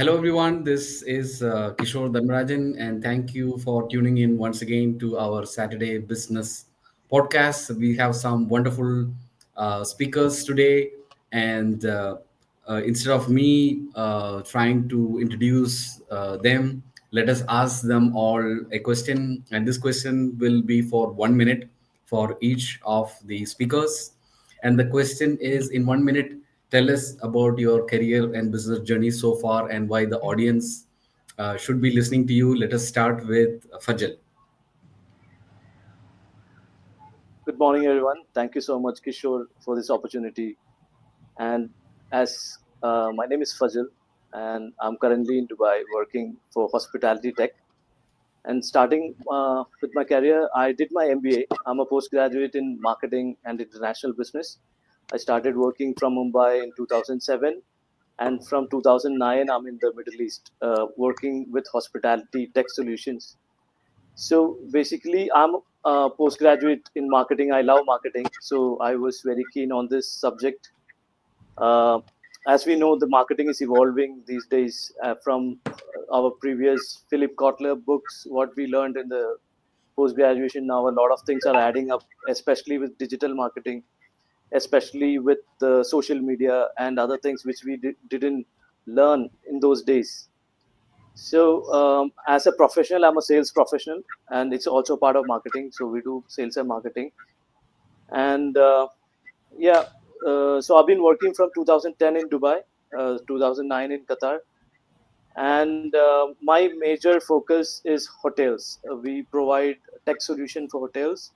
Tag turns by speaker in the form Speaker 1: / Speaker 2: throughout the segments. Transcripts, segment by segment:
Speaker 1: Hello, everyone. This is Kishore Dhamrajan, and thank you for tuning in once again to our Saturday Business podcast. We have some wonderful speakers today, and instead of me trying to introduce them, let us ask them all a question. And this question will be for 1 minute for each of the speakers. And the question is, in 1 minute, tell us about your career and business journey so far and why the audience should be listening to you. Let us start with Fajal.
Speaker 2: Good morning, everyone. Thank you so much, Kishore, for this opportunity. And as my name is Fajal, and I'm currently in Dubai working for hospitality tech. And starting with my career, I did my MBA. I'm a postgraduate in marketing and international business. I started working from Mumbai in 2007, and from 2009, I'm in the Middle East working with hospitality tech solutions. So basically, I'm a postgraduate in marketing. I love marketing, so I was very keen on this subject. Uh, as we know, the marketing is evolving these days from our previous Philip Kotler books. What we learned in the post graduation, now a lot of things are adding up, especially with digital marketing, especially with social media and other things which we didn't learn in those days. So, as a professional, I'm a sales professional, and it's also part of marketing. So we do sales and marketing, and yeah. So I've been working from 2010 in Dubai, 2009 in Qatar, and my major focus is hotels. We provide tech solution for hotels,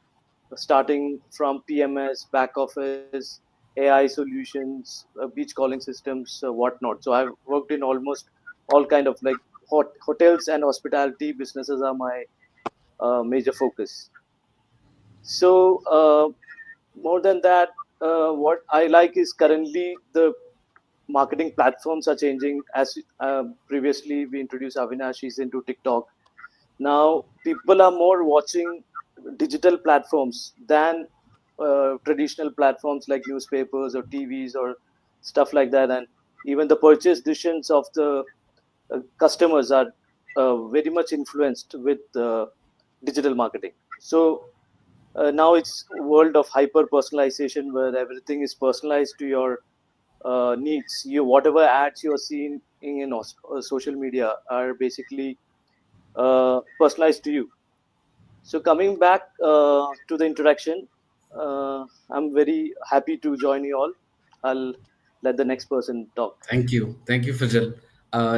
Speaker 2: starting from PMS, back office, AI solutions, beach calling systems, whatnot. So I've worked in almost all kind of like hotels and hospitality businesses are my major focus. So more than that, what I like is currently the marketing platforms are changing. As previously we introduced Avinash, he's into TikTok. Now people are more watching digital platforms than traditional platforms like newspapers or TVs or stuff like that. And even the purchase decisions of the customers are very much influenced with digital marketing. So now it's world of hyper personalization where everything is personalized to your needs. You whatever ads you're seeing in social media are basically personalized to you. So coming back to the introduction, I'm very happy to join you all. I'll let the next person talk.
Speaker 1: Thank you. Thank you, Fajal.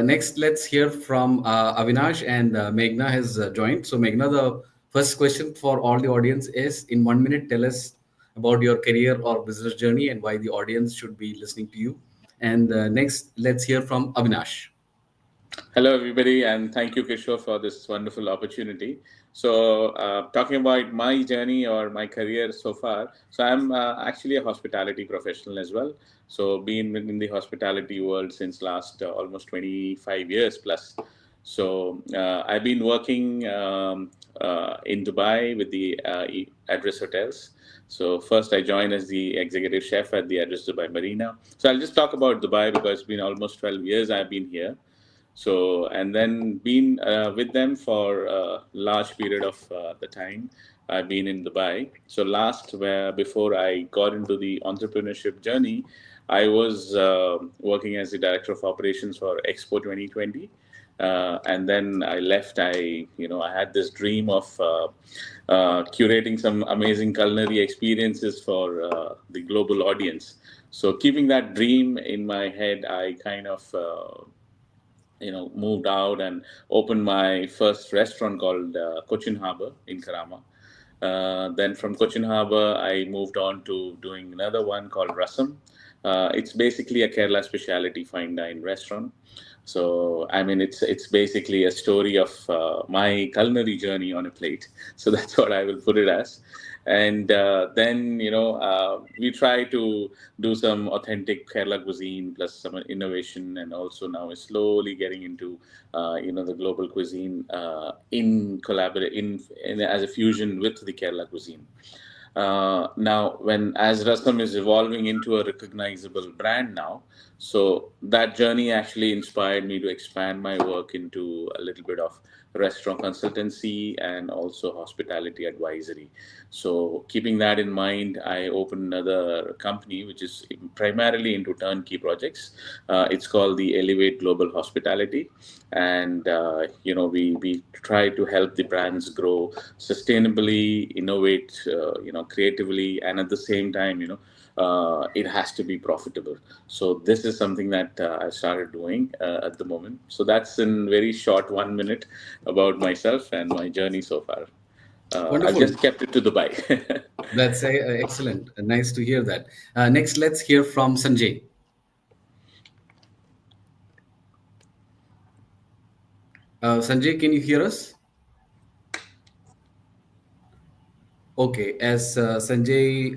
Speaker 1: Next, let's hear from Avinash, and Meghna has joined. So, Meghna, the first question for all the audience is, in 1 minute, tell us about your career or business journey and why the audience should be listening to you. And next, let's hear from Avinash.
Speaker 3: Hello, everybody, and thank you, Kishore, for this wonderful opportunity. So, talking about my journey or my career so far, so I'm actually a hospitality professional as well. So, been in the hospitality world since last almost 25 years plus. So, I've been working in Dubai with the Address Hotels. So, first I joined as the executive chef at the Address Dubai Marina. So, I'll just talk about Dubai because it's been almost 12 years I've been here. So, and then been with them for a large period of the time. I've been in Dubai. So last, where before I got into the entrepreneurship journey, I was working as the director of operations for Expo 2020. And then I left. I had this dream of curating some amazing culinary experiences for the global audience. So keeping that dream in my head, I kind of moved out and opened my first restaurant called Cochin Harbour in Karama. Then from Cochin Harbour, I moved on to doing another one called Rasam. It's basically a Kerala specialty fine dine restaurant. So I mean, it's basically a story of my culinary journey on a plate. So that's what I will put it as. And then we try to do some authentic Kerala cuisine plus some innovation, and also now is slowly getting into the global cuisine in as a fusion with the Kerala cuisine. Now, when as Rasam is evolving into a recognizable brand now, so that journey actually inspired me to expand my work into a little bit of restaurant consultancy and also hospitality advisory. So, keeping that in mind, I opened another company which is primarily into turnkey projects. It's called the Elevate Global Hospitality, and we try to help the brands grow sustainably, innovate, creatively, and at the same time, it has to be profitable. So this is something that I started doing at the moment. So that's in very short 1 minute about myself and my journey so far. I've
Speaker 1: Wonderful.
Speaker 3: just kept it to Dubai.
Speaker 1: That's excellent. Nice to hear that. Next, let's hear from Sanjay. Sanjay, can you hear us? Okay, as Sanjay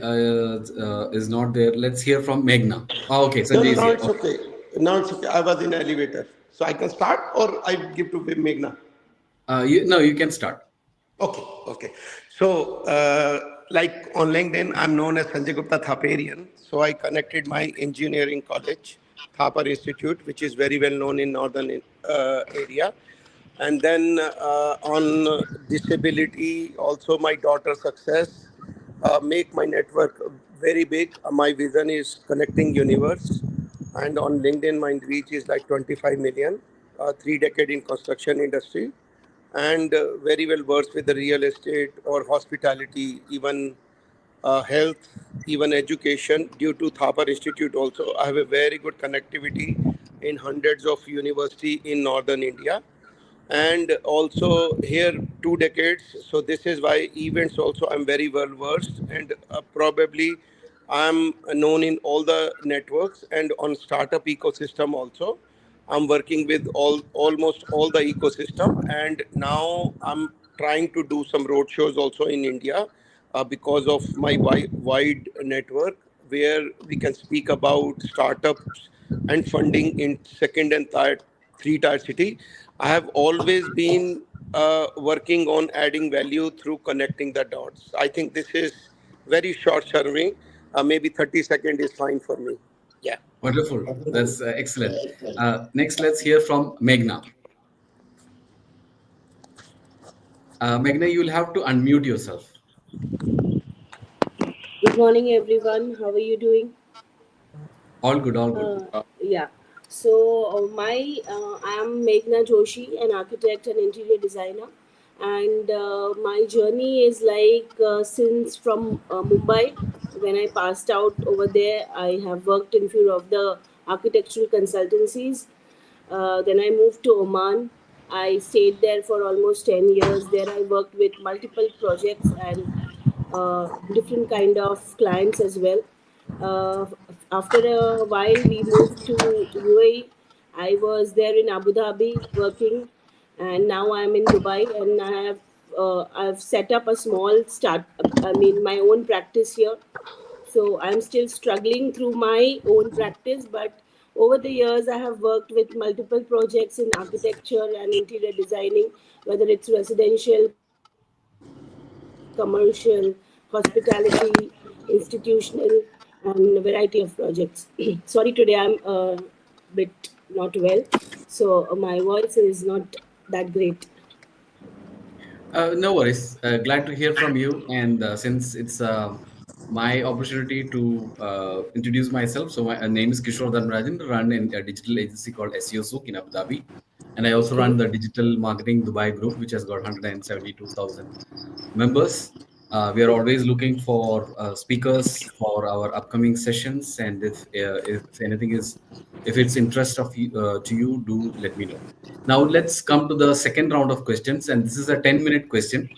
Speaker 1: is not there, let's hear from Meghna. Oh, okay,
Speaker 4: No,
Speaker 1: Sanjay
Speaker 4: no,
Speaker 1: is
Speaker 4: no,
Speaker 1: here.
Speaker 4: it's
Speaker 1: Okay.
Speaker 4: okay. Now it's okay. I was in elevator. So I can start or I give to Meghna?
Speaker 1: No, you can start.
Speaker 4: Okay, okay. So, like on LinkedIn, I'm known as Sanjay Gupta Thaparian. So I connected my engineering college, Thapar Institute, which is very well known in northern area. And then on disability, also my daughter success, make my network very big. My vision is connecting universe. And on LinkedIn, my reach is like 25 million, 3 decade in construction industry and very well versed with the real estate or hospitality, even health, even education. Due to Thapar Institute, also I have a very good connectivity in hundreds of university in northern India, and also here 2 decades. So this is why events also I'm very well versed, and probably I'm known in all the networks and on startup ecosystem also. I'm working with almost all the ecosystem, and now I'm trying to do some roadshows also in India because of my wide network, where we can speak about startups and funding in second and third, three-tier city. I have always been working on adding value through connecting the dots. I think this is very short serving. Maybe 30 seconds is fine for me. Yeah.
Speaker 1: Wonderful. That's excellent. Next, let's hear from Meghna. Meghna, you'll have to unmute yourself.
Speaker 5: Good morning, everyone. How are you doing?
Speaker 1: All good, all good.
Speaker 5: Yeah. So I am Meghna Joshi, an architect and interior designer, and my journey is since from Mumbai. When I passed out over there, I have worked in few of the architectural consultancies. Then I moved to Oman. I stayed there for almost 10 years. There I worked with multiple projects and different kind of clients as well. Uh, After a while, we moved to UAE. I was there in Abu Dhabi working, and now I'm in Dubai, and I've set up a small start. I mean, my own practice here. So I'm still struggling through my own practice, but over the years, I have worked with multiple projects in architecture and interior designing, whether it's residential, commercial, hospitality, institutional, and a variety of projects. Sorry, today I'm a bit not well, so my voice is not that great.
Speaker 1: No worries. Glad to hear from you. And since it's my opportunity to introduce myself, so my name is Kishore Dhanrajan, run in a digital agency called SeoSouq in Abu Dhabi. And I also run
Speaker 5: Okay.
Speaker 1: the Digital Marketing Dubai group, which has got 172,000 members. We are always looking for speakers for our upcoming sessions. And if anything is, if it's interest of you, to you, do let me know. Now let's come to the second round of questions, and this is a 10-minute question.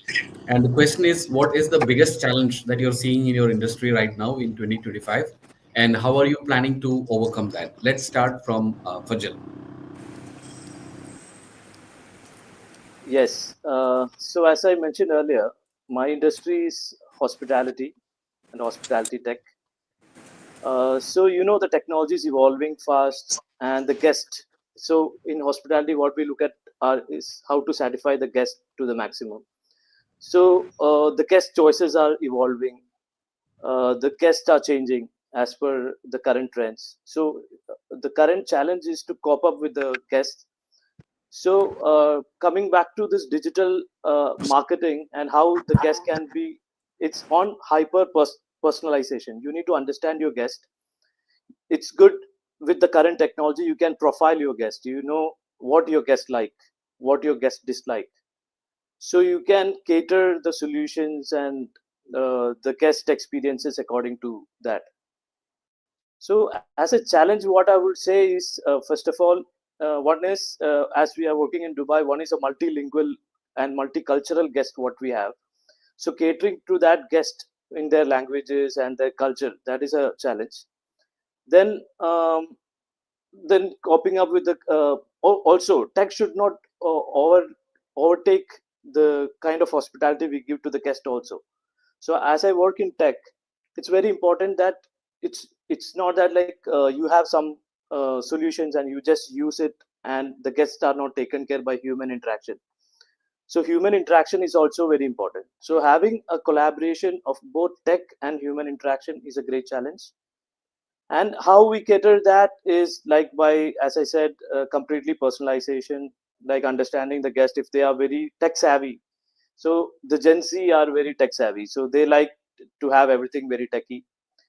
Speaker 1: And the question is, what is the biggest challenge that you're seeing in your industry right now in 2025, and how are you planning to overcome that? Let's start from Fajal.
Speaker 2: Yes. So as I mentioned earlier, my industry is hospitality and hospitality tech. So the technology is evolving fast, and the guest. So in hospitality, what we look at is how to satisfy the guest to the maximum. So the guest choices are evolving. the guests are changing as per the current trends. So the current challenge is to cope up with the guests. So coming back to this digital marketing and how the guest can be, it's on personalization. You need to understand your guest. It's good with the current technology. You can profile your guest. You know what your guest like, what your guest dislike. So you can cater the solutions and the guest experiences according to that. So as a challenge, what I would say is, first of all, one is, as we are working in Dubai, one is a multilingual and multicultural guest what we have. So catering to that guest in their languages and their culture, that is a challenge. Then then coping up with the also tech should not overtake the kind of hospitality we give to the guest also. So as I work in tech, it's very important that it's not that like you have some solutions and you just use it and the guests are not taken care by human interaction. So human interaction is also very important. So having a collaboration of both tech and human interaction is a great challenge. And how we cater that is like by, as I said, completely personalization, like understanding the guest if they are very tech savvy. So the Gen Z are very tech savvy, so they like to have everything very techy.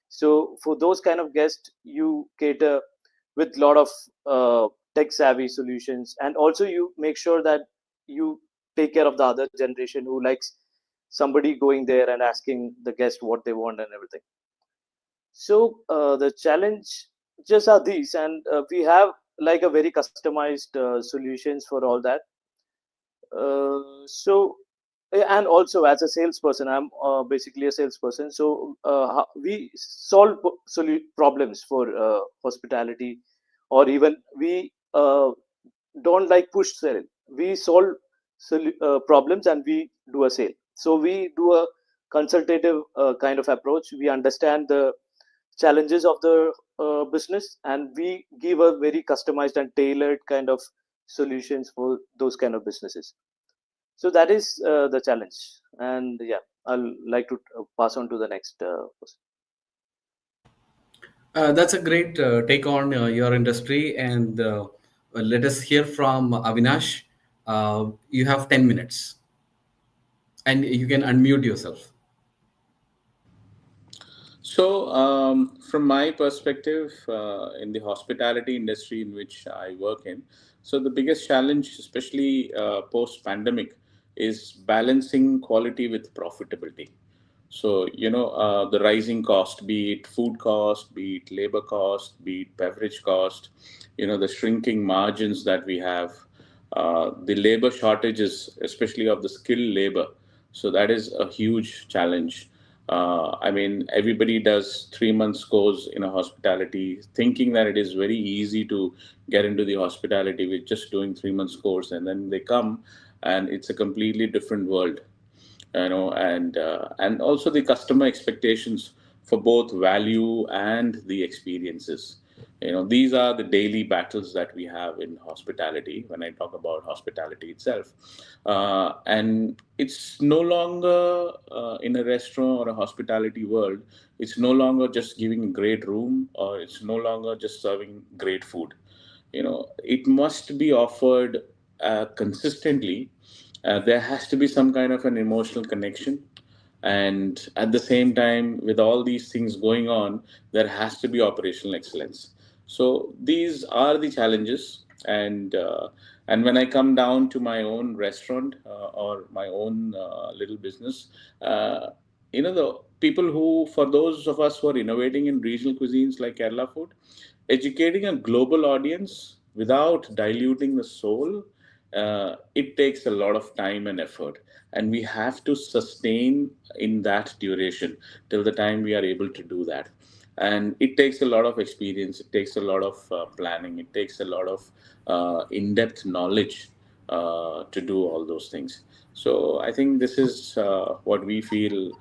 Speaker 2: So for those kind of guests, you cater with a lot of tech savvy solutions, and also you make sure that you take care of the other generation who likes somebody going there and asking the guest what they want and everything. So the challenge just are these, and we have like a very customized solutions for all that. So and also as a salesperson, I'm basically a salesperson. So we solve problems for hospitality, or even we don't like push sale. We solve problems and we do a sale. So we do a consultative kind of approach. We understand the challenges of the business and we give a very customized and tailored kind of solutions for those kind of businesses. So that is the challenge. And yeah, I'll like to pass on to the next person.
Speaker 1: That's a great take on your industry. And let us hear from Avinash. You have 10 minutes and you can unmute yourself.
Speaker 3: So, from my perspective, in the hospitality industry in which I work in, so the biggest challenge, especially post-pandemic, is balancing quality with profitability. So, the rising cost, be it food cost, be it labor cost, be it beverage cost, the shrinking margins that we have, the labor shortages, especially of the skilled labor. So that is a huge challenge. I mean, everybody does 3 months course in a hospitality, thinking that it is very easy to get into the hospitality with just doing 3 months course, and then they come, and it's a completely different world. And also the customer expectations for both value and the experiences. These are the daily battles that we have in hospitality when I talk about hospitality itself. And it's no longer in a restaurant or a hospitality world, it's no longer just giving a great room, or it's no longer just serving great food. It must be offered consistently. There has to be some kind of an emotional connection, and at the same time, with all these things going on, there has to be operational excellence. So these are the challenges. And when I come down to my own restaurant, or my own little business, the people who, for those of us who are innovating in regional cuisines like Kerala food, educating a global audience without diluting the soul, it takes a lot of time and effort, and we have to sustain in that duration till the time we are able to do that. And it takes a lot of experience, it takes a lot of planning, it takes a lot of in-depth knowledge to do all those things. So I think this is what we feel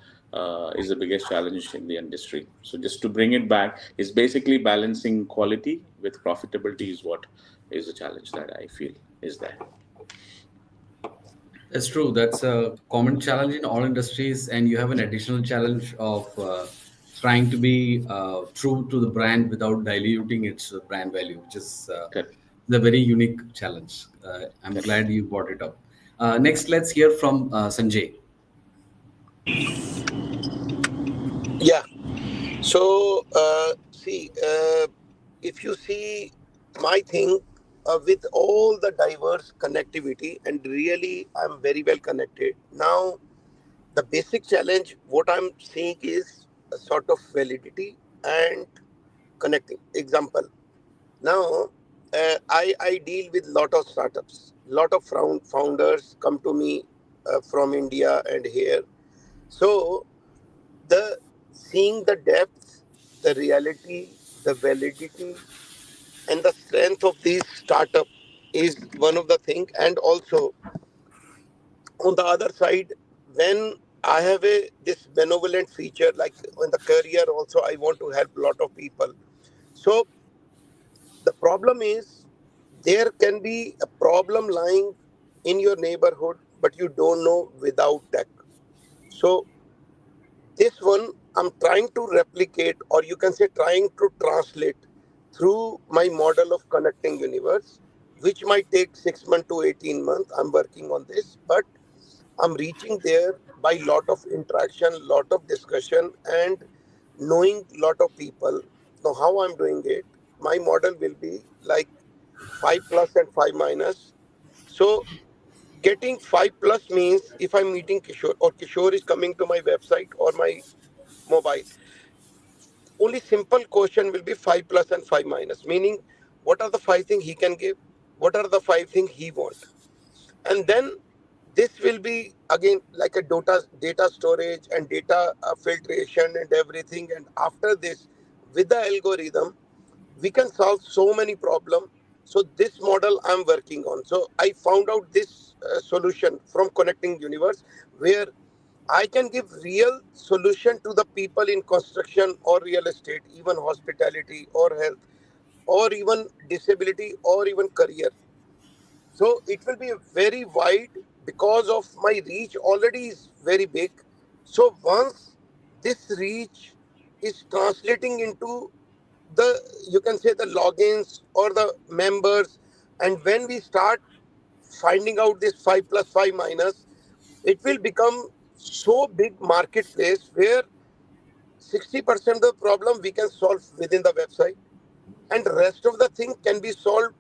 Speaker 3: is the biggest challenge in the industry. So just to bring it back, is basically balancing quality with profitability is what is the challenge that I feel is there.
Speaker 1: That's true. That's a common challenge in all industries, and you have an additional challenge of trying to be true to the brand without diluting its brand value, which is
Speaker 3: Correct.
Speaker 1: the very unique challenge. I'm
Speaker 3: Correct.
Speaker 1: glad you brought it up. Next, let's hear from Sanjay.
Speaker 4: Yeah. So, see, if you see my thing with all the diverse connectivity, and really, I'm very well connected. Now, the basic challenge, what I'm seeing is a sort of validity and connecting. Example. Now, I deal with lot of startups. Lot of founders come to me from India and here. So the seeing the depth, the reality, the validity, and the strength of these startup is one of the thing. And also on the other side, when I have a this benevolent feature, like in the career also, I want to help a lot of people. So the problem is there can be a problem lying in your neighborhood, but you don't know without tech. So this one I'm trying to replicate, or you can say trying to translate through my model of connecting universe, which might take 6 months to 18 months. I'm working on this, but I'm reaching there by lot of interaction, lot of discussion, and knowing lot of people. Now, how I'm doing it, my model will be like 5 plus and 5 minus. So, getting 5 plus means if I'm meeting Kishore or Kishore is coming to my website or my mobile, only simple question will be 5 plus and 5 minus, meaning what are the 5 things he can give, what are the 5 things he want, and then this will be again like a data storage and data filtration and everything. And after this, with the algorithm, we can solve so many problems. So this model I'm working on. So I found out this solution from Connecting Universe, where I can give real solution to the people in construction or real estate, even hospitality or health, or even disability or even career. So it will be very wide because of my reach already is very big. So once this reach is translating into the, you can say, the logins or the members, and when we start finding out this 5 plus 5 minus, it will become so big marketplace where 60% of the problem we can solve within the website, and rest of the thing can be solved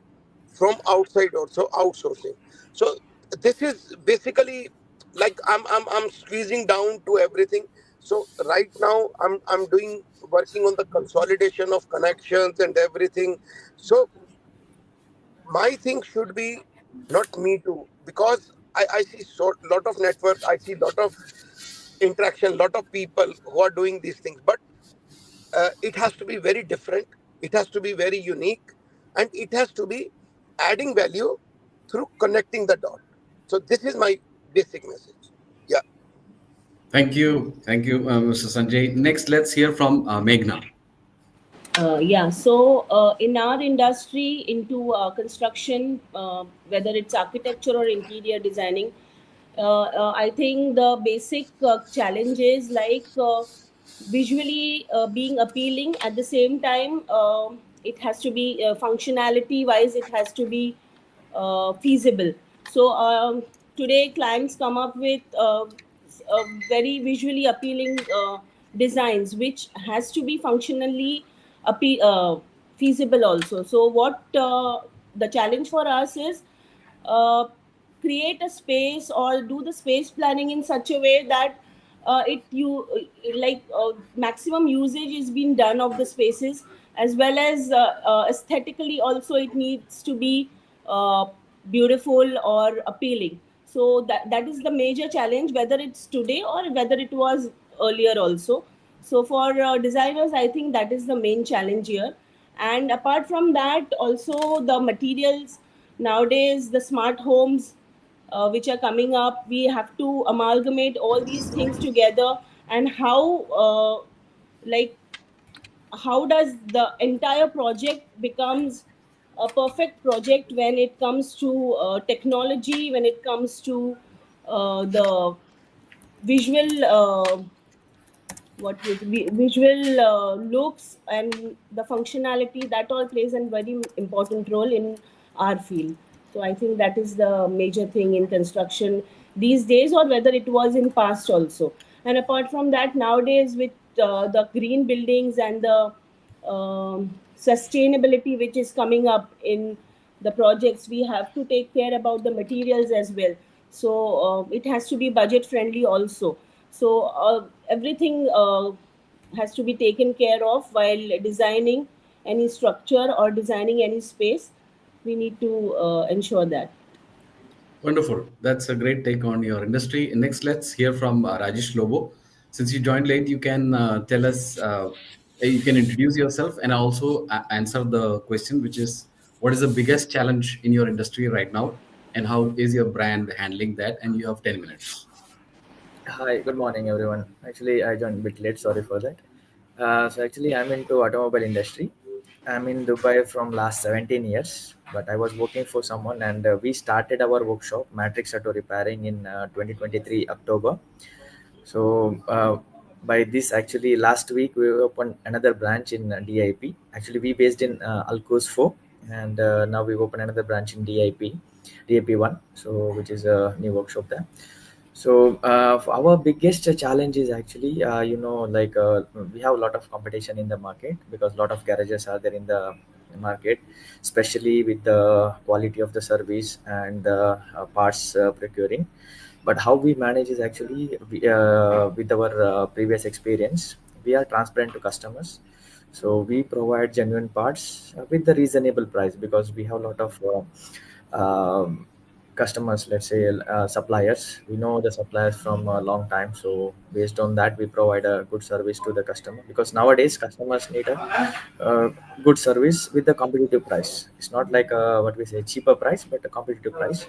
Speaker 4: from outside also, outsourcing. So this is basically like I'm squeezing down to everything. So right now I'm doing working on the consolidation of connections and everything. So my thing should be not me too, because I see so lot of network, I see lot of interaction, lot of people who are doing these things, but it has to be very different, it has to be very unique, and it has to be adding value through connecting the dot. So this is my basic message. Yeah.
Speaker 1: Thank you, Mr. Sanjay. Next, let's hear from Meghna.
Speaker 5: Yeah, so in our industry, into construction, whether it's architecture or interior designing, I think the basic challenge is like visually being appealing. At the same time, it has to be functionality wise, it has to be feasible. So today, clients come up with very visually appealing designs, which has to be functionally feasible also. So what the challenge for us is uh, create a space or do the space planning in such a way that it you like maximum usage is being done of the spaces, as well as aesthetically also it needs to be uh, beautiful or appealing. So that is the major challenge, whether it's today or whether it was earlier also. So for designers, I think that is the main challenge here. And apart from that, also the materials nowadays, the smart homes which are coming up, we have to amalgamate all these things together. And like how does the entire project becomes a perfect project when it comes to technology, when it comes to the visual what with visual looks and the functionality, that all plays a very important role in our field. So I think that is the major thing in construction these days, or whether it was in past also. And apart from that, nowadays with the green buildings and the sustainability which is coming up in the projects, we have to take care about the materials as well. So it has to be budget friendly also. So everything has to be taken care of while designing any structure or designing any space. We need to ensure that.
Speaker 1: Wonderful. That's a great take on your industry. Next, let's hear from Rajesh Lobo. Since you joined late, you can tell us, you can introduce yourself and also answer the question, which is what is the biggest challenge in your industry right now, and how is your brand handling that? And you have 10 minutes.
Speaker 6: Hi, good morning, everyone. Actually, I joined a bit late. Sorry for that. So I'm into automobile industry. I'm in Dubai from last 17 years, but I was working for someone, and we started our workshop, Matrix Auto Repairing, in 2023 October. So by this, actually, last week we opened another branch in DIP. Actually, we based in Al Qusfo, and now we opened another branch in DIP one. So which is a new workshop there. So for our biggest challenge is actually, we have a lot of competition in the market because a lot of garages are there in the market, especially with the quality of the service and the parts procuring. But how we manage is actually with our previous experience, we are transparent to customers. So we provide genuine parts with the reasonable price because we have a lot of customers, let's say suppliers. We know the suppliers from a long time, so based on that we provide a good service to the customer, because nowadays customers need a good service with the competitive price. It's not like what we say cheaper price, but a competitive price.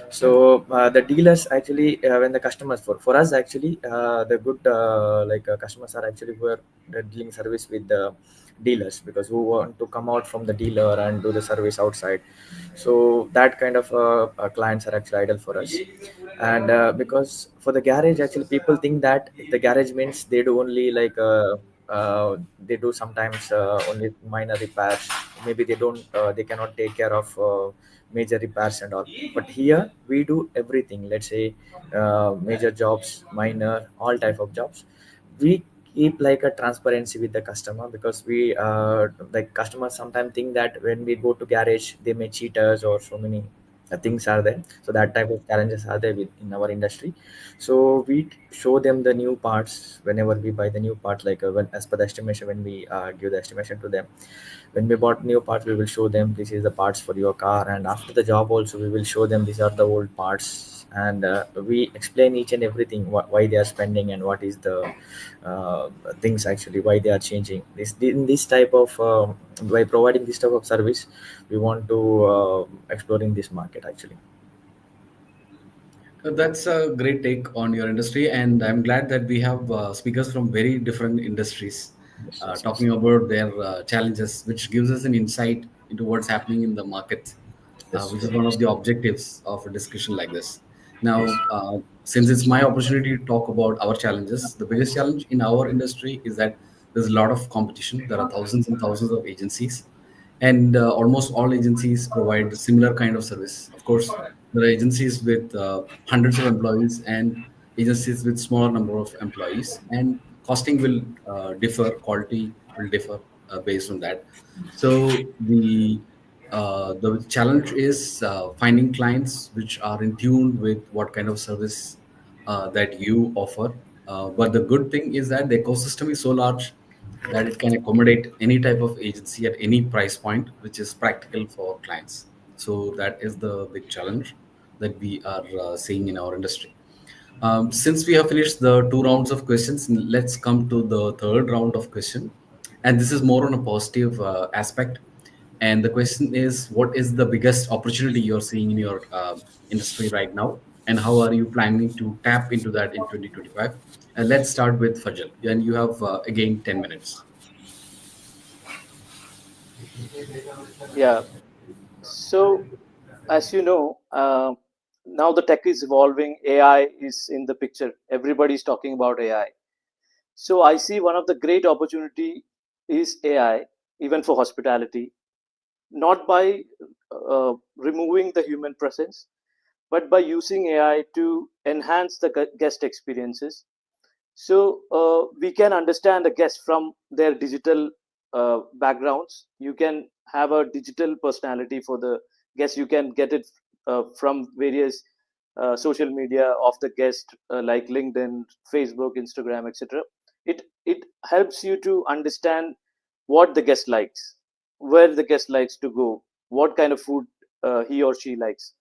Speaker 6: So the dealers actually, when the customers, for us actually, the good customers are actually who are dealing service with the dealers, because who want to come out from the dealer and do the service outside. So that kind of clients are actually ideal for us. And because for the garage, actually people think that the garage means they do only they do sometimes only minor repairs. Maybe they cannot take care of major repairs and all. But here we do everything, let's say major jobs, minor, all type of jobs. We keep like a transparency with the customer, because we like customers sometimes think that when we go to garage they may cheat us, or so many things are there. So that type of challenges are there in our industry. So we show them the new parts whenever we buy the new part, when as per the estimation, when we give the estimation to them. When we bought new parts, we will show them this is the parts for your car, and after the job also we will show them these are the old parts. And we explain each and everything, why they are spending and what is the uh, things actually why they are changing this in this type of by providing this type of service. We want to explore in this market actually.
Speaker 1: That's a great take on your industry, and I'm glad that we have speakers from very different industries
Speaker 6: Yes, yes, yes.
Speaker 1: talking about their challenges, which gives us an insight into what's happening in the market,
Speaker 6: Yes,
Speaker 1: which is one of
Speaker 6: yes.
Speaker 1: the objectives of a discussion like this. Now, since it's my opportunity to talk about our challenges, the biggest challenge in our industry is that there's a lot of competition. There are thousands and thousands of agencies, and almost all agencies provide similar kind of service. Of course, there are agencies with hundreds of employees and agencies with smaller number of employees, and costing will differ, quality will differ based on that. So the challenge is finding clients which are in tune with what kind of service that you offer. But the good thing is that the ecosystem is so large that it can accommodate any type of agency at any price point, which is practical for clients. So that is the big challenge that we are seeing in our industry. Since we have finished the two rounds of questions, let's come to the third round of question. And this is more on a positive aspect. And the question is, what is the biggest opportunity you're seeing in your industry right now? And how are you planning to tap into that in 2025? And let's start with Fajal. And you have, again, 10 minutes.
Speaker 2: Yeah. So, as you know, now the tech is evolving. AI is in the picture. Everybody's talking about AI. So I see one of the great opportunity is AI, even for hospitality, not by removing the human presence, but by using AI to enhance the guest experiences. So we can understand the guest from their digital backgrounds. You can have a digital personality for the guest. You can get it from various social media of the guest, like LinkedIn, Facebook, Instagram, etc. It helps you to understand what the guest likes, where the guest likes to go, what kind of food he or she likes.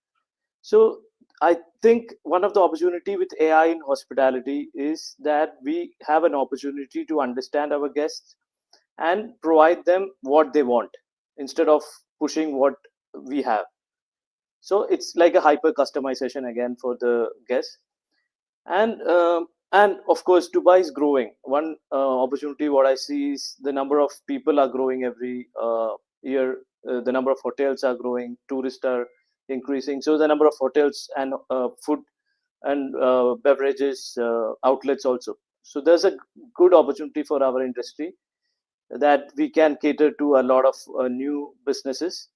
Speaker 2: So I think one of the opportunity with AI in hospitality is that we have an opportunity to understand our guests and provide them what they want instead of pushing what we have. So it's like a hyper customization again for the guests. And of course Dubai is growing. One opportunity what I see is the number of people are growing every year. The number of hotels are growing, tourists are increasing, so the number of hotels and food and beverages outlets also. So there's a good opportunity for our industry that we can cater to a lot of new businesses.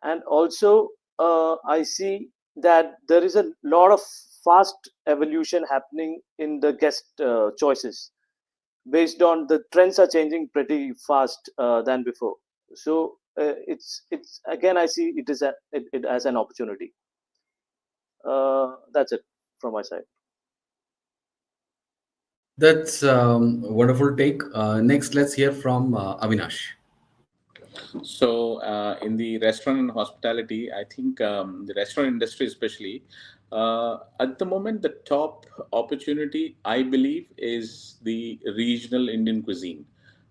Speaker 2: And also I see that there is a lot of fast evolution happening in the guest choices. Based on the trends are changing pretty fast than before. So it's again I see it is it as an opportunity. That's it from my side.
Speaker 1: That's a wonderful take. Next, let's hear from Avinash.
Speaker 3: So, in the restaurant and hospitality, I think the restaurant industry, especially at the moment, the top opportunity I believe is the regional Indian cuisine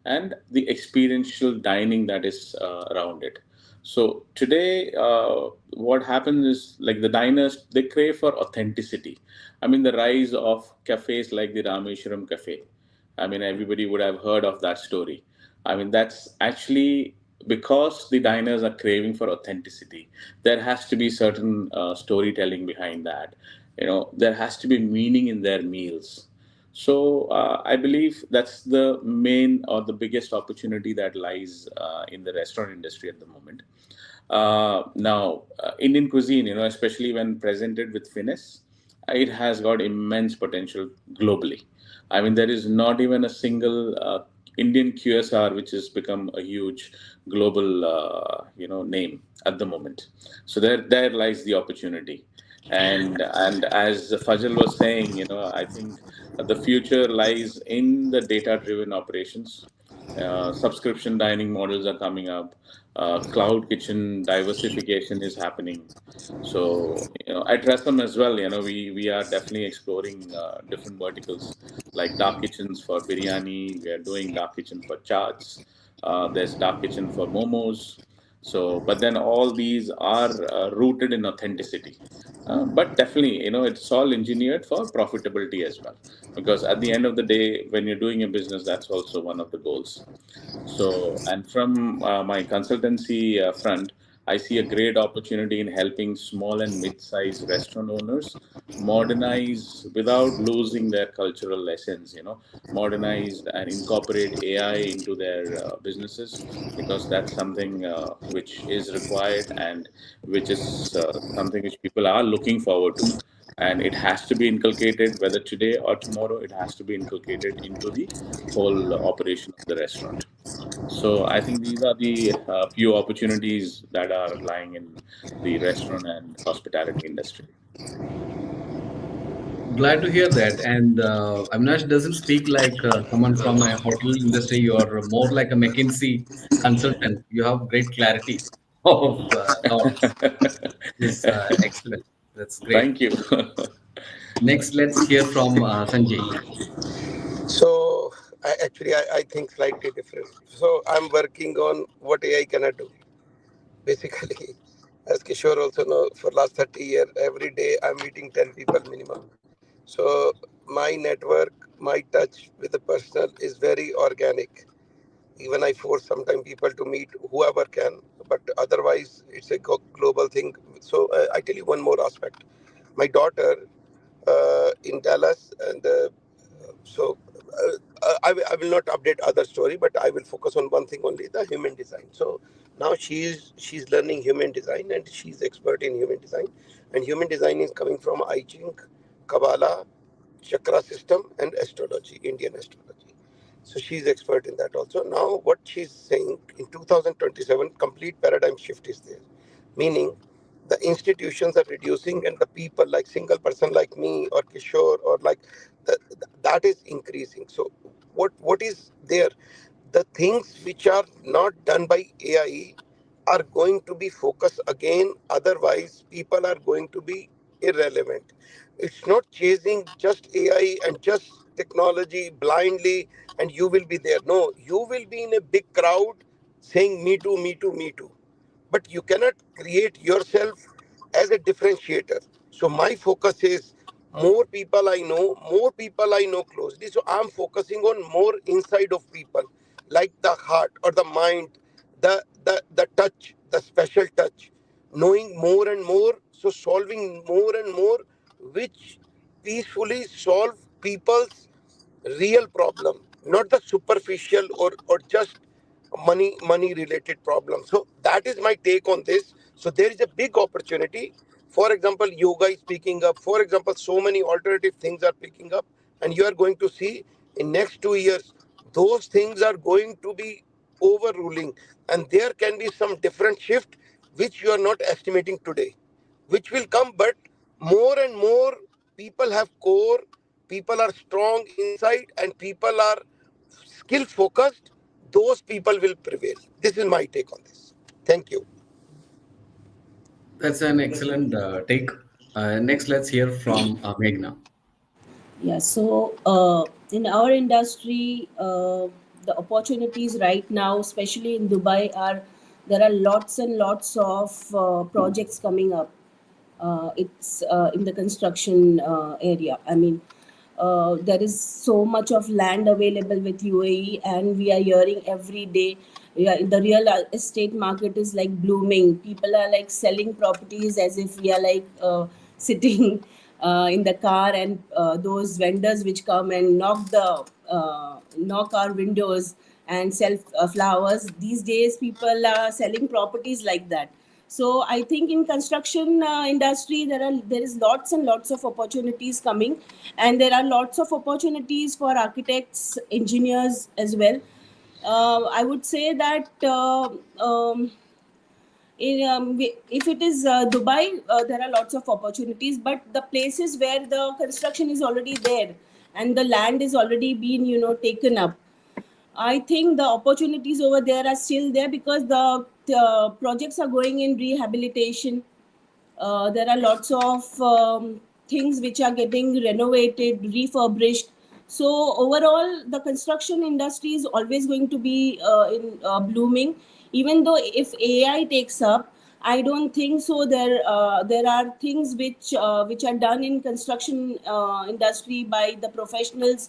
Speaker 3: and the experiential dining that is around it. So today, what happens is like the diners they crave for authenticity. I mean, the rise of cafes like the Rameshwaram Cafe. I mean, everybody would have heard of that story. I mean, that's actually because the diners are craving for authenticity. There has to be certain storytelling behind that. You know, there has to be meaning in their meals. So I believe that's the main or the biggest opportunity that lies in the restaurant industry at the moment. Now, Indian cuisine, you know, especially when presented with finesse, it has got immense potential globally. I mean, there is not even a single Indian QSR which has become a huge global, name at the moment. So there lies the opportunity. And as Fajal was saying, you know, I think the future lies in the data-driven operations. Subscription dining models are coming up. Cloud kitchen diversification is happening. So, you know, at Rasam as well, you know, we are definitely exploring different verticals like dark kitchens for biryani. We are doing dark kitchen for chaats. There's dark kitchen for momos. So, but then all these are rooted in authenticity. But definitely, you know, it's all engineered for profitability as well. Because at the end of the day, when you're doing a business, that's also one of the goals. So, and from my consultancy front, I see a great opportunity in helping small and mid-sized restaurant owners modernize without losing their cultural essence, you know, modernize and incorporate AI into their businesses because that's something which is required and which is something which people are looking forward to. And it has to be inculcated, whether today or tomorrow, it has to be inculcated into the whole operation of the restaurant. So I think these are the few opportunities that are lying in the restaurant and hospitality industry.
Speaker 1: Glad to hear that. And Avinash doesn't speak like someone from a hotel industry. You're more like a McKinsey consultant. You have great clarity of thoughts. Is excellent. That's great.
Speaker 3: Thank you.
Speaker 1: Next, let's hear from Sanjay.
Speaker 4: So I think slightly different. So I'm working on what AI cannot do. Basically, as Kishore also know, for last 30 years, every day I'm meeting 10 people minimum. So my network, my touch with the personal is very organic. Even I force sometimes people to meet whoever can, but otherwise it's a global thing. So I tell you one more aspect. My daughter in Dallas, and so I will not update other story, but I will focus on one thing only: the human design. So now she's learning human design, and she's expert in human design. And human design is coming from I Ching, Kabbalah, chakra system, and astrology, Indian astrology. So she's expert in that also. Now what she's saying, in 2027, complete paradigm shift is there, meaning the institutions are reducing and the people like single person like me or Kishore or like that is increasing. So what is there? The things which are not done by AI are going to be focused again. Otherwise, people are going to be irrelevant. It's not chasing just AI and just technology blindly and you will be there. No, you will be in a big crowd saying me too, me too, me too, but you cannot create yourself as a differentiator. So my focus is more people I know closely. So I'm focusing on more inside of people, like the heart or the mind, the touch, the special touch, knowing more and more, so solving more and more, which peacefully solve people's real problem, not the superficial or just money related problem. So that is my take on this. So there is a big opportunity. For example, yoga is picking up. For example, so many alternative things are picking up, and you are going to see in next 2 years those things are going to be overruling, and there can be some different shift which you are not estimating today, which will come. But more and more people have core, people are strong inside, and people are skill focused. Those people will prevail. This is my take on this. Thank you.
Speaker 1: That's an excellent take. Next, let's hear from Meghna.
Speaker 5: Yeah, so in our industry, the opportunities right now, especially in Dubai, are there are lots and lots of projects coming up. It's in the construction area. I mean, there is so much of land available with UAE, and we are hearing every day. Yeah, the real estate market is like blooming. People are like selling properties as if we are like sitting in the car, and those vendors which come and knock our windows and sell flowers. These days, people are selling properties like that. So I think in construction industry there is lots and lots of opportunities coming, and there are lots of opportunities for architects, engineers as well. I would say that if it is Dubai, there are lots of opportunities, but the places where the construction is already there and the land is already been taken up, I think the opportunities over there are still there because the projects are going in rehabilitation. There are lots of things which are getting renovated, refurbished. So overall, the construction industry is always going to be in blooming. Even though if AI takes up, I don't think so. There are things which are done in construction industry by the professionals.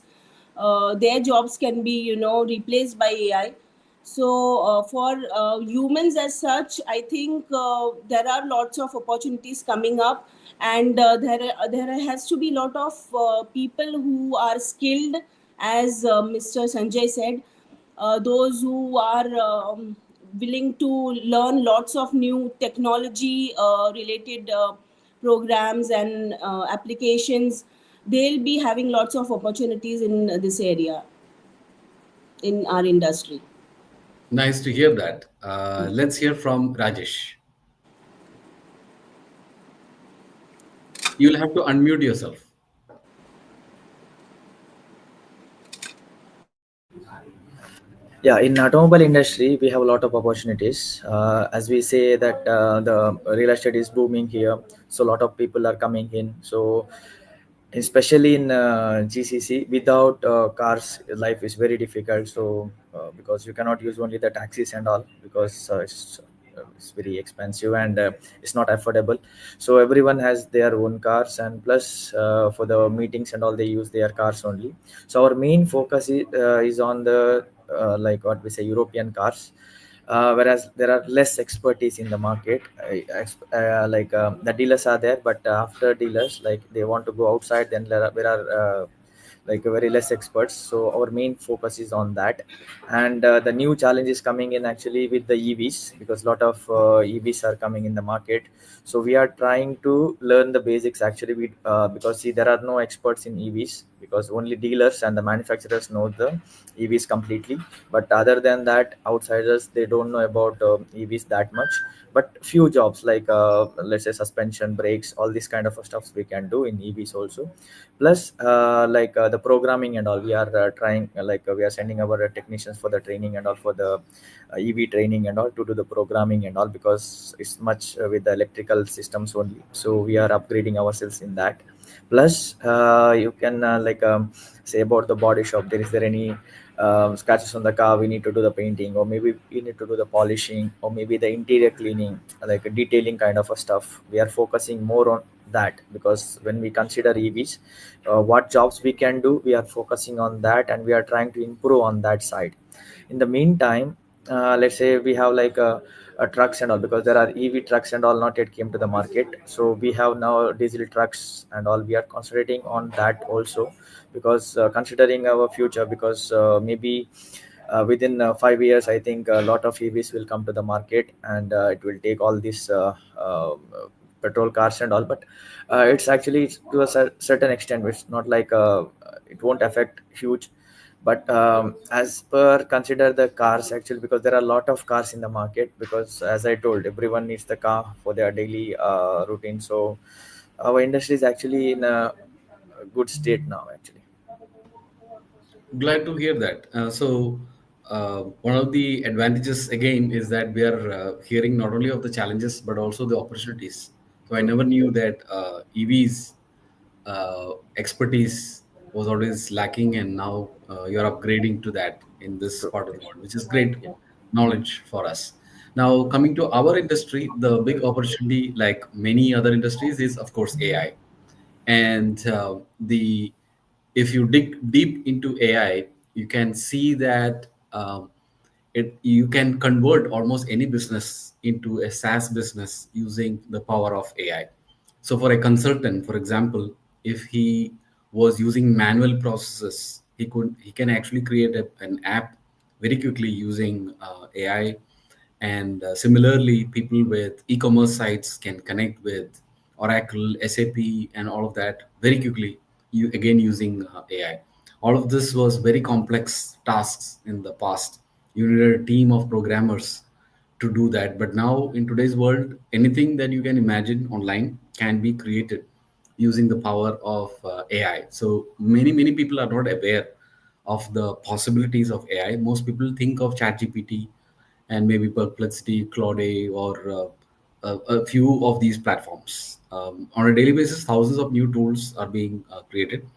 Speaker 5: Their jobs can be replaced by AI. So for humans as such, I think there are lots of opportunities coming up, and there has to be a lot of people who are skilled, as Mr. Sanjay said, those who are willing to learn lots of new technology related programs and applications. They'll be having lots of opportunities in this area in our industry.
Speaker 1: Nice to hear that. Let's hear from Rajesh. You'll have to unmute yourself.
Speaker 6: Yeah, in automobile industry we have a lot of opportunities, as we say that the real estate is booming here, so a lot of people are coming in. So especially in GCC, without cars life is very difficult. So because you cannot use only the taxis and all, because it's very expensive and it's not affordable. So everyone has their own cars, and plus for the meetings and all they use their cars only. So our main focus is on the like what we say European cars, whereas there are less expertise in the market. The dealers are there, but after dealers, like they want to go outside, then there are like very less experts. So our main focus is on that. And the new challenge is coming in actually with the EVs, because a lot of EVs are coming in the market. So we are trying to learn the basics actually. Because see, there are no experts in EVs, because only dealers and the manufacturers know the EVs completely. But other than that, outsiders, they don't know about EVs that much. But few jobs like let's say suspension, brakes, all this kind of stuff we can do in EVs also. Plus like the programming and all, we are trying we are sending our technicians for the training and all, for the EV training and all, to do the programming and all, because it's much with the electrical systems only. So we are upgrading ourselves in that. Plus you can say about the body shop, there is there any scratches on the car, we need to do the painting, or maybe we need to do the polishing, or maybe the interior cleaning, like a detailing kind of a stuff. We are focusing more on that, because when we consider EVs, what jobs we can do, we are focusing on that, and we are trying to improve on that side. In the meantime, let's say we have like a trucks and all, because there are EV trucks and all not yet came to the market. So we have now diesel trucks and all, we are concentrating on that also, because considering our future, because maybe within 5 years, I think a lot of EVs will come to the market, and it will take all these petrol cars and all. But it's actually to a certain extent, it's not like it won't affect huge. But as per consider the cars actually, because there are a lot of cars in the market, because as I told, everyone needs the car for their daily routine. So our industry is actually in a good state now actually.
Speaker 1: Glad to hear that. One of the advantages again is that we are hearing not only of the challenges but also the opportunities. So I never knew that EVs expertise was always lacking, and now you're upgrading to that in this
Speaker 6: True.
Speaker 1: part of the world, which is great
Speaker 6: Yeah.
Speaker 1: knowledge for us. Now, coming to our industry, the big opportunity, like many other industries, is of course AI. And the if you dig deep into AI, you can see that you can convert almost any business into a SaaS business using the power of AI. So, for a consultant, for example, if he was using manual processes, he can actually create an app very quickly using AI. And similarly, people with e-commerce sites can connect with Oracle, SAP, and all of that very quickly. You again using AI. All of this was very complex tasks in the past. You needed a team of programmers to do that. But now in today's world, anything that you can imagine online can be created using the power of AI. So many people are not aware of the possibilities of AI. Most people think of ChatGPT and maybe Perplexity, Claude, or a few of these platforms. On a daily basis, thousands of new tools are being created,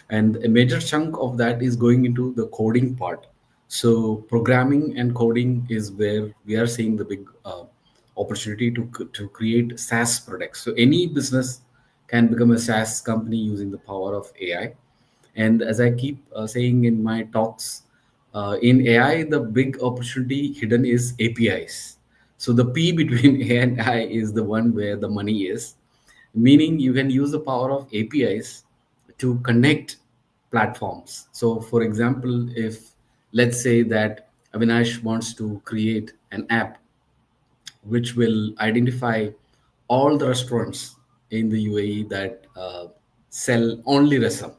Speaker 1: and a major chunk of that is going into the coding part. So, programming and coding is where we are seeing the big opportunity to create SaaS products. So, any business can become a SaaS company using the power of AI. And as I keep saying in my talks, in AI, the big opportunity hidden is APIs. So the P between A and I is the one where the money is, meaning you can use the power of APIs to connect platforms. So, for example, if let's say that Avinash wants to create an app which will identify all the restaurants in the UAE that sell only rasam.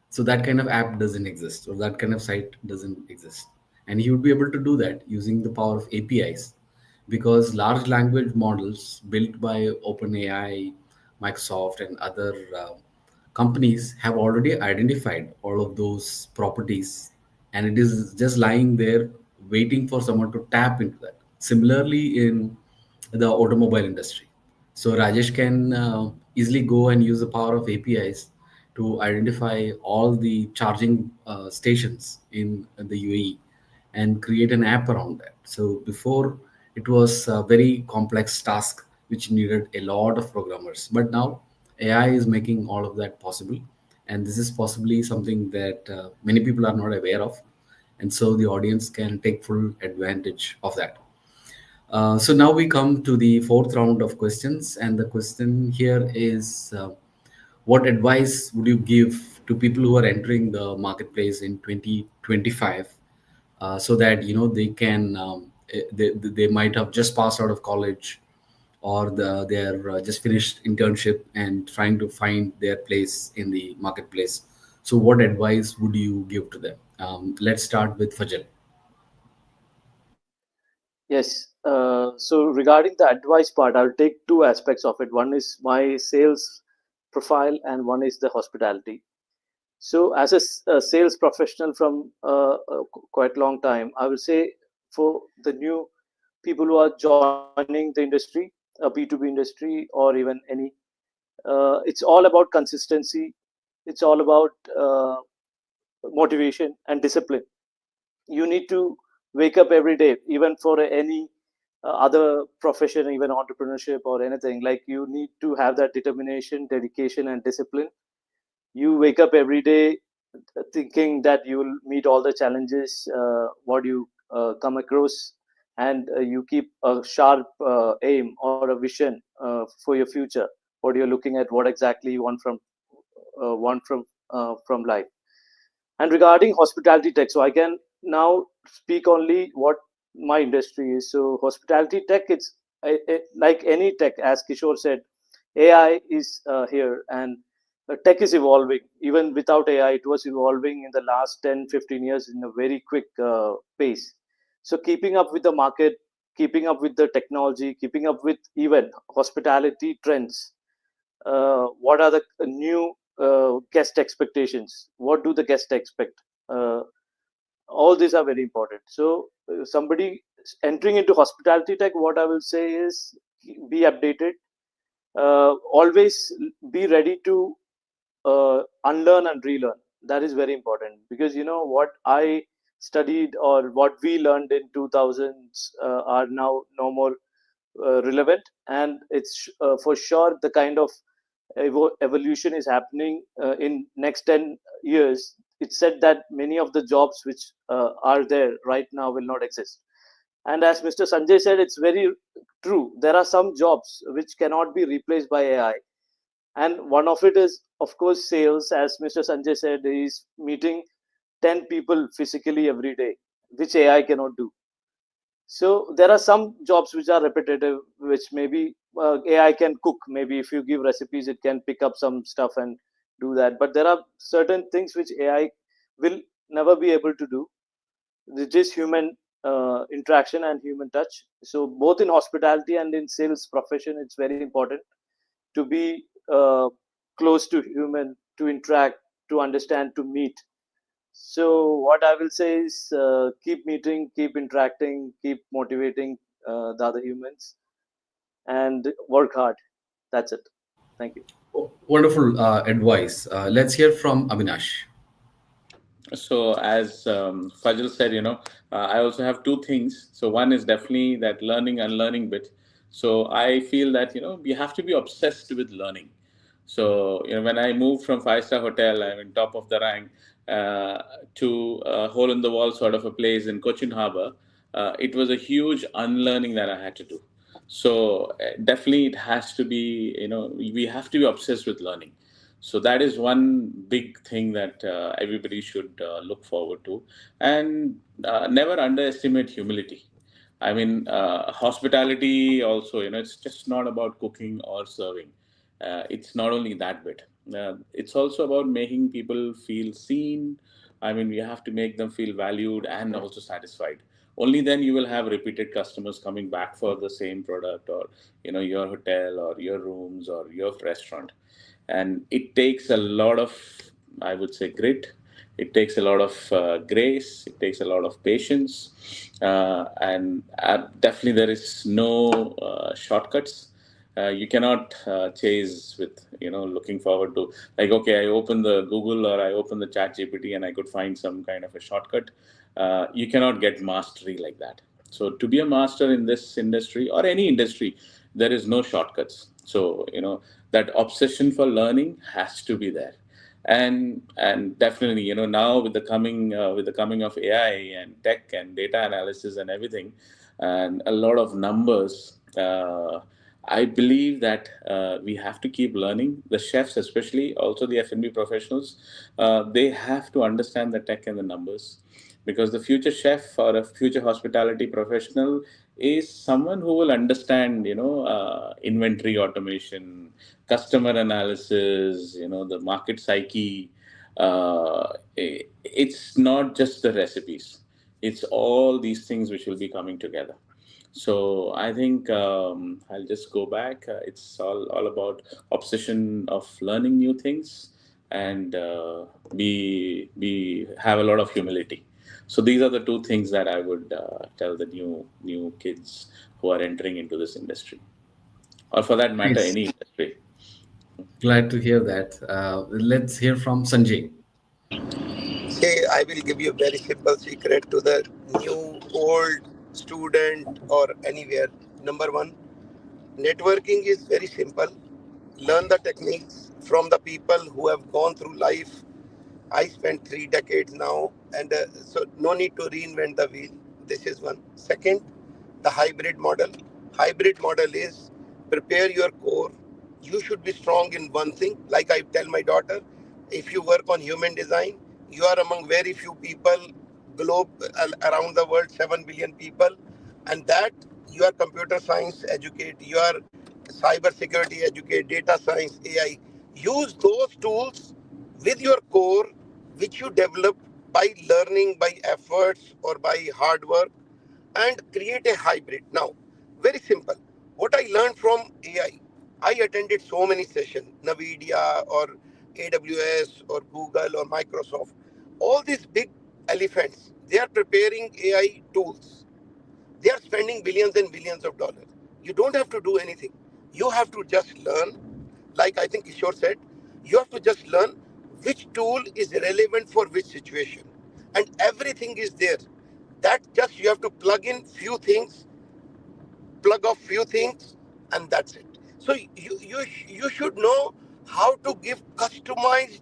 Speaker 1: So that kind of app doesn't exist, or that kind of site doesn't exist. And he would be able to do that using the power of APIs, because large language models built by OpenAI, Microsoft, and other companies have already identified all of those properties, and it is just lying there waiting for someone to tap into that. Similarly, in the automobile industry, so Rajesh can easily go and use the power of APIs to identify all the charging stations in the UAE and create an app around that. So before, it was a very complex task which needed a lot of programmers, but now AI is making all of that possible, and this is possibly something that many people are not aware of, and so the audience can take full advantage of that. So now we come to the fourth round of questions, and the question here is, what advice would you give to people who are entering the marketplace in 2025, so that they can they might have just passed out of college, or they're just finished internship and trying to find their place in the marketplace. So what advice would you give to them? Let's start with Fajal.
Speaker 2: Yes. So regarding the advice part, I'll take two aspects of it. One is my sales profile, and one is the hospitality. So, as a sales professional from quite long time, I will say for the new people who are joining the industry, a B2B industry, or even any, it's all about consistency. It's all about motivation and discipline. You need to wake up every day, even for any other profession, even entrepreneurship or anything. Like, you need to have that determination, dedication, and discipline. You wake up every day thinking that you will meet all the challenges what you come across, and you keep a sharp aim or a vision for your future, what you're looking at, what exactly you want from life. And regarding hospitality tech, so I can now speak only what my industry is. So hospitality tech, it's like any tech, as Kishore said, AI is here, and tech is evolving. Even without AI, it was evolving in the last 10-15 years in a very quick pace. So keeping up with the market, keeping up with the technology, keeping up with even hospitality trends, what are the new guest expectations, what do the guests expect, uh, all these are very important. So somebody entering into hospitality tech, what I will say is, be updated, always be ready to unlearn and relearn. That is very important, because what I studied or what we learned in 2000s are now no more relevant. And it's for sure the kind of evolution is happening in next 10 years. It's said that many of the jobs which are there right now will not exist. And as Mr. Sanjay said, it's very true. There are some jobs which cannot be replaced by AI, and one of it is, of course, sales. As Mr. Sanjay said, he's meeting 10 people physically every day, which AI cannot do. So there are some jobs which are repetitive, which maybe AI can cook. Maybe if you give recipes, it can pick up some stuff and do that. But there are certain things which AI will never be able to do. It is human interaction and human touch. So both in hospitality and in sales profession, it's very important to be close to human, to interact, to understand, to meet. So what I will say is, keep meeting, keep interacting, keep motivating the other humans, and work hard. That's it. Thank you.
Speaker 1: Wonderful advice. Let's hear from Avinash.
Speaker 3: So as Fajal said, I also have two things. So one is definitely that learning unlearning bit. So I feel that we have to be obsessed with learning. So when I moved from five-star hotel, I'm in top of the rank, to a hole in the wall sort of a place in Cochin Harbour. It was a huge unlearning that I had to do. So definitely it has to be, we have to be obsessed with learning. So that is one big thing that everybody should look forward to, and never underestimate humility. I mean, hospitality also, it's just not about cooking or serving. It's not only that bit. It's also about making people feel seen. I mean, we have to make them feel valued and also satisfied. Only then you will have repeated customers coming back for the same product, or your hotel or your rooms or your restaurant. And it takes a lot of, I would say, grit. It takes a lot of grace. It takes a lot of patience, and definitely there is no shortcuts. You cannot chase with looking forward to, like, okay, I open the Google or I open the Chat GPT and I could find some kind of a shortcut. You cannot get mastery like that. So to be a master in this industry or any industry, there is no shortcuts. So that obsession for learning has to be there. And definitely, now with the coming of AI and tech and data analysis and everything, and a lot of numbers, I believe that we have to keep learning. The chefs, especially, also the F&B professionals, they have to understand the tech and the numbers, because the future chef or a future hospitality professional is someone who will understand, inventory automation, customer analysis, the market psyche. It's not just the recipes; it's all these things which will be coming together. So I think I'll just go back. It's all about obsession of learning new things, and be have a lot of humility. So these are the two things that I would tell the new kids who are entering into this industry, or for that matter,
Speaker 1: Nice.
Speaker 3: any industry.
Speaker 1: Glad to hear that. Let's hear from Sanjay.
Speaker 4: Say, I will give you a very simple secret to the new, old student or anywhere. Number one, networking is very simple. Learn the techniques from the people who have gone through life. I spent 3 decades now, and so no need to reinvent the wheel. This is one. Second, the hybrid model. Hybrid model is prepare your core. You should be strong in one thing. Like I tell my daughter, if you work on human design, you are among very few people globe around the world, 7 billion people, and that you are computer science educate, you are cyber security educate, data science, AI. Use those tools with your core, which you develop by learning, by efforts, or by hard work, and create a hybrid. Now, very simple. What I learned from AI, I attended so many sessions, NVIDIA or AWS or Google or Microsoft. All these big elephants, they are preparing AI tools. They are spending billions and billions of dollars. You don't have to do anything. You have to just learn. Like I think Kishore said, you have to just learn which tool is relevant for which situation. And everything is there. That just you have to plug in few things, plug off few things, and that's it. So you should know how to give customized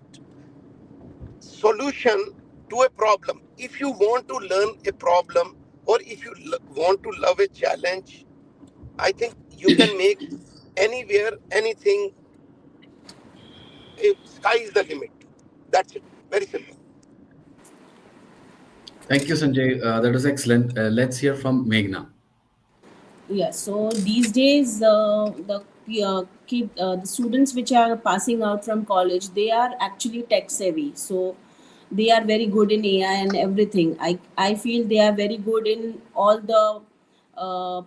Speaker 4: solution to a problem. If you want to learn a problem, or if you want to love a challenge, I think you can make anywhere, anything. Sky is the limit. That's it. Very simple.
Speaker 1: Thank you, Sanjay. That was excellent. Let's hear from Meghna.
Speaker 5: Yeah, so these days the students which are passing out from college, they are actually tech savvy, so they are very good in AI and everything. I feel they are very good in all the uh,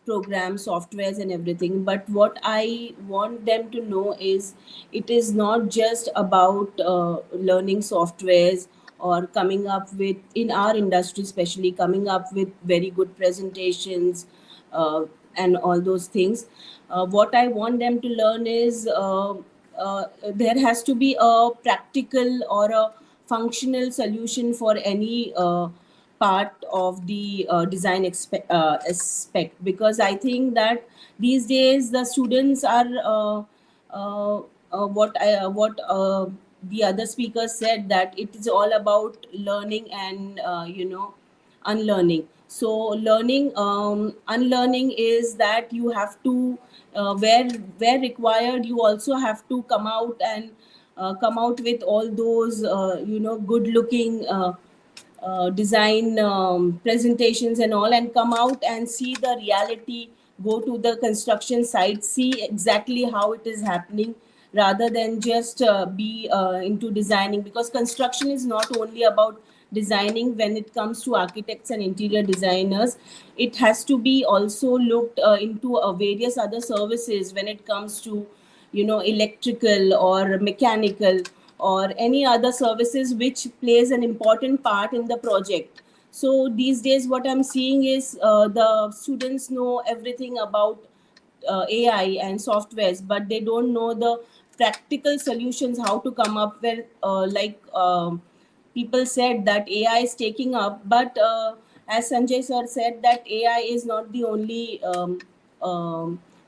Speaker 5: programs, softwares and everything. But what I want them to know is it is not just about learning softwares or coming up with, in our industry especially, coming up with very good presentations uh, and all those things. What I want them to learn is there has to be a practical or a functional solution for any part of the design aspect, because I think that these days the students are what the other speaker said, that it is all about learning and unlearning. So learning, unlearning is that you have to where required, you also have to come out and come out with all those good looking design presentations and all, and come out and see the reality, go to the construction site, see exactly how it is happening, rather than just be into designing, because construction is not only about designing. When it comes to architects and interior designers, it has to be also looked into various other services when it comes to electrical or mechanical or any other services which plays an important part in the project. So these days what I'm seeing is the students know everything about AI and softwares, but they don't know the practical solutions, how to come up with people said that AI is taking up, but as Sanjay sir said, that AI is not the only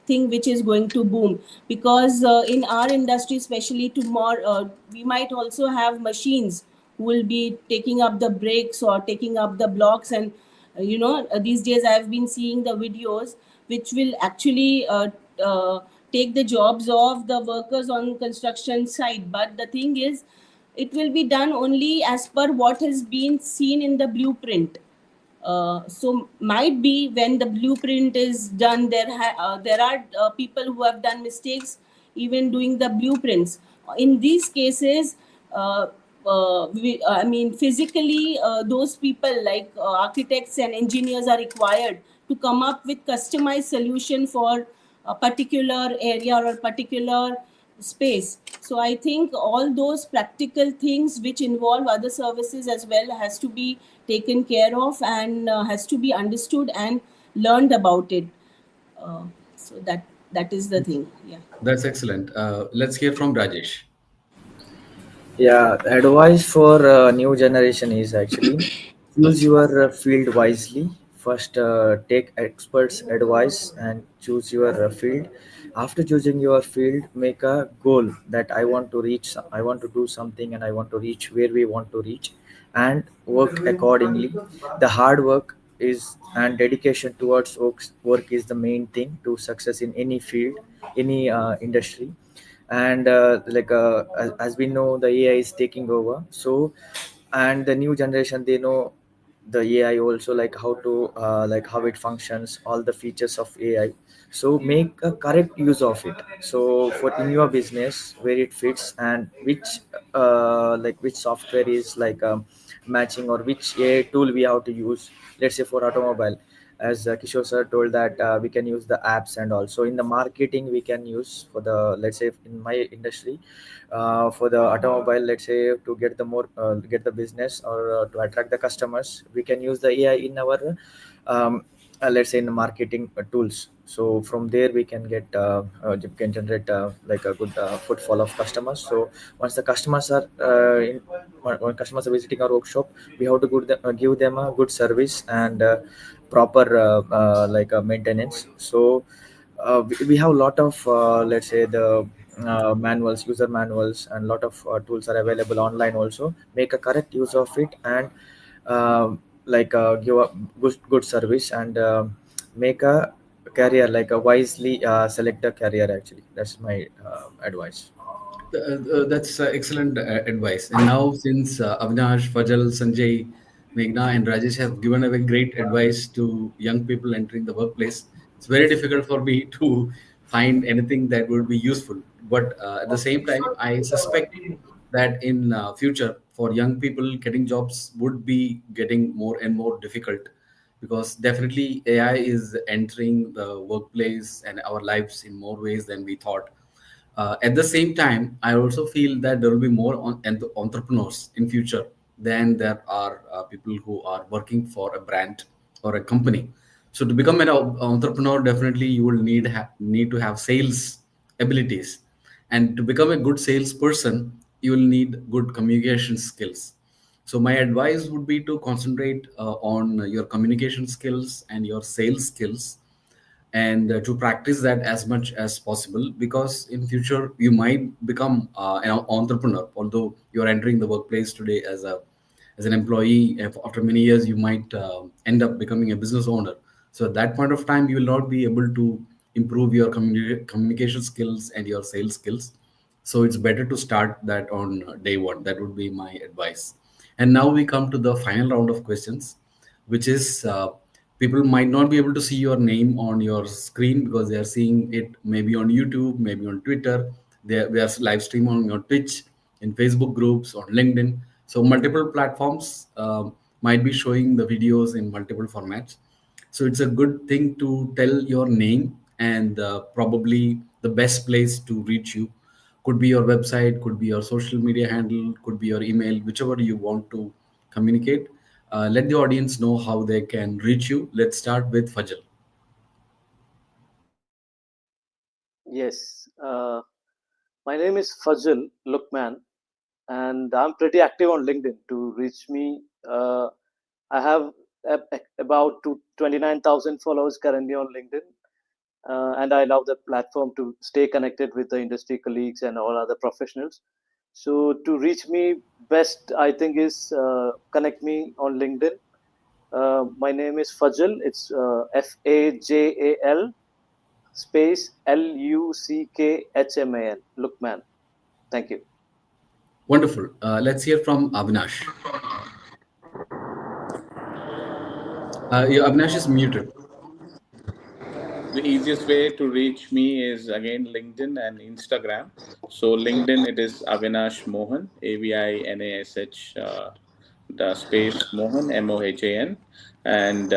Speaker 5: thing which is going to boom, because in our industry especially tomorrow, we might also have machines who will be taking up the bricks or taking up the blocks, and these days I've been seeing the videos which will actually take the jobs of the workers on construction site. But the thing is, it will be done only as per what has been seen in the blueprint. So might be when the blueprint is done, there are people who have done mistakes even doing the blueprints. In these cases, I mean, physically, those people like architects and engineers are required to come up with customized solution for a particular area or a particular space. So I think all those practical things which involve other services as well has to be taken care of, and has to be understood and learned about it. uh, so that is the thing. Yeah.
Speaker 1: That's excellent. Let's hear from Rajesh.
Speaker 6: Yeah, advice for new generation is actually choose your field wisely. First, take experts' advice and choose your field. After choosing your field, make a goal that I want to reach. I want to do something, and I want to reach where we want to reach, and work accordingly. The hard work is and dedication towards work is the main thing to success in any field, any industry. And as we know, the AI is taking over. So, and the new generation, they know the AI also, like how to like how it functions, all the features of AI. So make a correct use of it. So for in your business where it fits, and which which software is matching, or which AI tool we have to use. Let's say for automobile, as Kishore sir told that we can use the apps, and also in the marketing we can use for the, let's say in my industry, for the automobile, let's say to get the more get the business, or to attract the customers, we can use the AI in our let's say in the marketing tools. So from there we can get you can generate like a good footfall of customers. So once the customers are when customers are visiting our workshop, we have to give them a good service and proper maintenance. So we have a lot of let's say the manuals, user manuals, and lot of tools are available online also. Make a correct use of it, and give a good service, and make a career, like a wisely select a career. Actually, that's my advice.
Speaker 1: That's excellent advice. And now, since Avinash, Fajal, Sanjay, Meghna, and Rajesh have given a very great advice to young people entering the workplace, it's very difficult for me to find anything that would be useful. But at the same time, I suspect that in future, for young people, getting jobs would be getting more and more difficult, because definitely AI is entering the workplace and our lives in more ways than we thought. At the same time, I also feel that there will be more entrepreneurs in future than there are people who are working for a brand or a company. So to become an entrepreneur, definitely you will need to have sales abilities, and to become a good salesperson, you will need good communication skills. So my advice would be to concentrate on your communication skills and your sales skills, and to practice that as much as possible, because in future you might become an entrepreneur. Although you're entering the workplace today as an employee, after many years you might end up becoming a business owner. So at that point of time, you will not be able to improve your communication skills and your sales skills. So it's better to start that on day one. That would be my advice. And now we come to the final round of questions, which is people might not be able to see your name on your screen because they are seeing it maybe on YouTube, maybe on Twitter. We are live stream on your Twitch, in Facebook groups, on LinkedIn. So multiple platforms might be showing the videos in multiple formats. So it's a good thing to tell your name, and probably the best place to reach you could be your website, could be your social media handle, could be your email, whichever you want to communicate. Let the audience know how they can reach you. Let's start with Fajal.
Speaker 2: Yes, my name is Fazil Lukman, and I'm pretty active on LinkedIn. To reach me, I have about 29,000 followers currently on LinkedIn, and I love the platform to stay connected with the industry colleagues and all other professionals. So to reach me best, I think is connect me on LinkedIn. My name is Fajal. It's Fajal. space Luckman. Lookman. Thank you.
Speaker 1: Wonderful. Let's hear from Avinash. Avinash is muted.
Speaker 3: The easiest way to reach me is again LinkedIn and Instagram. So LinkedIn, it is Avinash Mohan, Avinash, the space Mohan, Mohan, and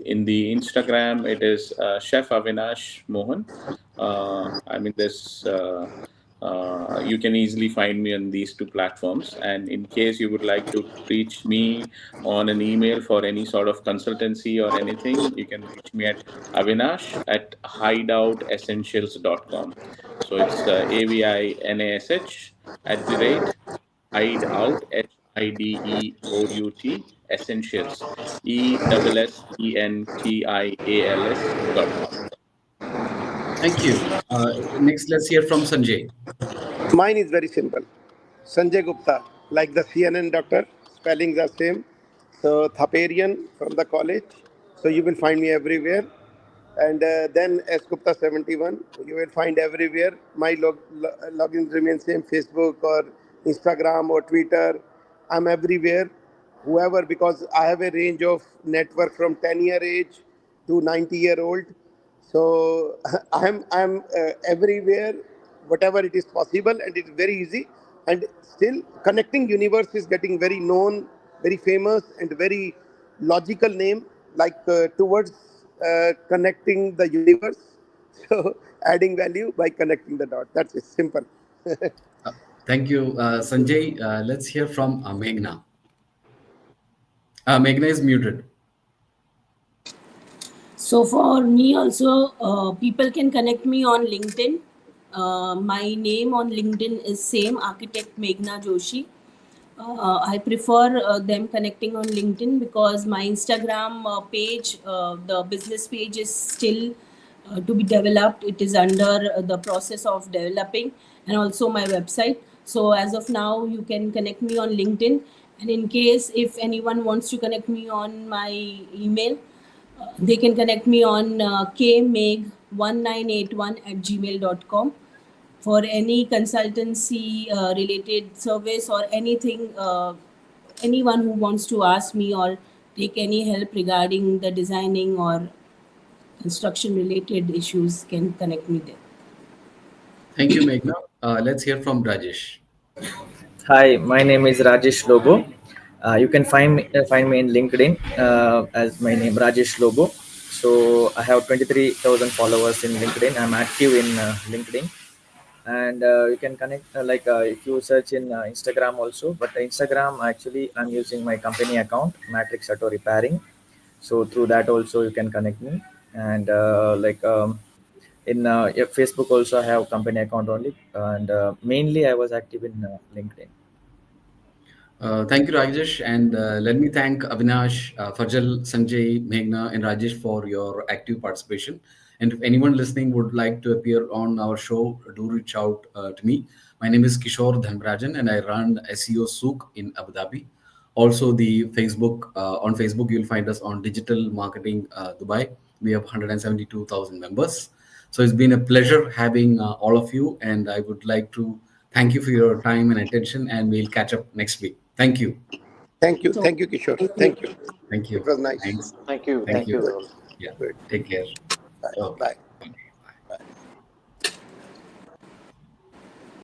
Speaker 3: in the Instagram it is Chef Avinash Mohan. I mean, you can easily find me on these two platforms. And in case you would like to reach me on an email for any sort of consultancy or anything, you can reach me at Avinash at hideoutessentials.com. So it's AVINASH at the rate hideout, HIDEOUT, essentials, ESSENTIALS.com.
Speaker 1: Thank you. Next, let's hear from Sanjay.
Speaker 4: Mine is very simple. Sanjay Gupta, like the CNN doctor, spellings are same. So Thaparian from the college. So you will find me everywhere. And then S Gupta 71, you will find everywhere. My logins remain same, Facebook or Instagram or Twitter. I'm everywhere. Whoever, because I have a range of network from 10-year age to 90-year-old. So I'm everywhere, whatever it is possible, and it's very easy. And still, connecting universe is getting very known, very famous, and very logical name, like towards connecting the universe. So adding value by connecting the dot. That's it. Simple.
Speaker 1: Uh, Thank you, Sanjay. Let's hear from Meghna. Meghna is muted.
Speaker 5: So for me also, people can connect me on LinkedIn. My name on LinkedIn is same, Architect Meghna Joshi. I prefer them connecting on LinkedIn because my Instagram page, the business page, is still to be developed. It is under the process of developing, and also my website. So as of now, you can connect me on LinkedIn. And in case if anyone wants to connect me on my email, they can connect me on kmeg1981 at gmail.com for any consultancy related service or anything. Anyone who wants to ask me or take any help regarding the designing or construction related issues can connect me there.
Speaker 1: Thank you, Meghna. Let's hear from Rajesh.
Speaker 6: Hi, my name is Rajesh Lobo. You can find me in LinkedIn as my name Rajesh Lobo. So I have 23,000 followers in LinkedIn. I'm active in LinkedIn, and you can connect if you search in Instagram also. But Instagram actually I'm using my company account Matrix Auto Repairing. So through that also you can connect me, and in Facebook also I have company account only, and mainly I was active in LinkedIn.
Speaker 1: Thank you, Rajesh. And let me thank Avinash, Fajal, Sanjay, Meghna, and Rajesh for your active participation. And if anyone listening would like to appear on our show, do reach out to me. My name is Kishore Dhanrajan, and I run SeoSouq in Abu Dhabi. Also, the Facebook on Facebook, you'll find us on Digital Marketing Dubai. We have 172,000 members. So it's been a pleasure having all of you, and I would like to thank you for your time and attention, and we'll catch up next week. Thank you.
Speaker 4: Thank you.
Speaker 5: So
Speaker 4: Thank you, Kishore.
Speaker 5: thank you.
Speaker 4: Thank you.
Speaker 1: Thank
Speaker 4: It
Speaker 1: you.
Speaker 4: was nice.
Speaker 1: Thanks.
Speaker 2: Thank you.
Speaker 1: Thank
Speaker 2: Thank
Speaker 1: you.
Speaker 2: you
Speaker 4: Good.
Speaker 2: all.
Speaker 1: Yeah.
Speaker 4: Good.
Speaker 1: Take care.
Speaker 4: Bye.
Speaker 1: Okay.
Speaker 4: Bye.